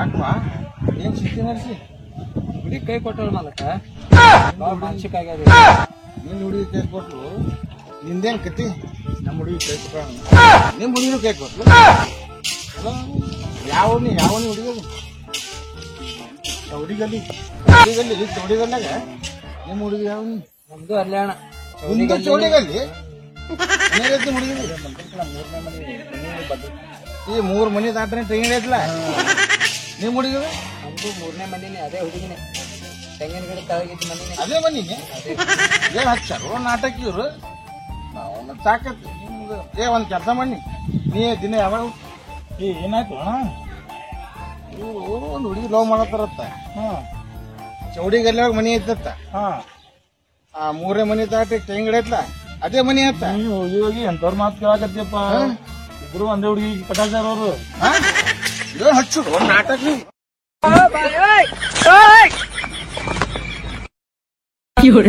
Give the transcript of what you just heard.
ಯಾಕಪ್ಪ ಏನ್ ಸಿಕ್ತಿ ನಡೆಸಿ ಹುಡುಗಿ ಕೈ ಕೊಟ್ಟಳ ಮಾಲಕ ಬಾಳ ಮಾನಸಿಕ ಆಗ್ಯದ. ನಿನ್ ಹುಡುಗಿ ಕೈ ಕೊಟ್ಲು ನಿಂದೇನ್ ಕತಿ ನಮ್ಮ ಹುಡುಗಿ ಕೈ ಕೊಟ್ಟ ನಿಮ್ ಹುಡುಗಿನೂ ಕೈ ಕೊಟ್ಲು ಯಾವನಿ ಹುಡುಗದು ಹುಡುಗಲ್ಲಿ ಚೌಡಿಗಲ್ಲಾಗ ನಿಮ್ಮ ಹುಡುಗಿ ಯಾವನಿ ನಮ್ದು ಅಲ್ಲೇ ಅಣ್ಣ ಚೌಡಿಗಲ್ಲಿ ಈ 3 ಮನಿ ದಾಟ್ರೆ ಟ್ರೈನ್ ಐತ್ಲ ನಿಮ್ ಹುಡುಗದು ನಮ್ದು 3ನೇ ಮನಿನೇ ಅದೇ ಹುಡುಗಿನೇ ತೆಂಗಿನ ಗಿಡ ಕೆಳಗಿದ್ದ ಮನಿನೇ ಅದೇ ಮನಿನೇ ಏನ್ ಹಚ್ಚಾರು ನಾಟಕ ಇವ್ರು ನಾವು ಸಾಕತ್ ಒಂದ್ ಕೆಲಸ ಮಾಡಿ ನೀ ದಿನ ಯಾವಾಗ ಏನಾಯ್ತು ಅಣ್ಣ ಇವ್ರು ಒಂದ್ ಹುಡುಗಿ ಲವ್ ಮಾಡತ್ತಾರತ್ತ ಚೌಡಿಗಲ್ಲ ಮನಿ ಐತತ್ತ ಆ 3ನೇ ಮನಿ ದಾಟಿ ಟ್ರೈನ್ ಗಿಡ ಐತ್ಲ ಅದೇ ಮನಿ ಆತ ಹೋಗಿ ಎಂತವ್ರ ಮಾತು ಕೇಳಾಕತ್ತಿಯಪ್ಪ ಇಬ್ರು ಒಂದೇ ಹುಡುಗಿ ಪಟಾಚಾರ ಅವರು ಏನ್ ಹಚ್ಚು ನಾಟಕ You're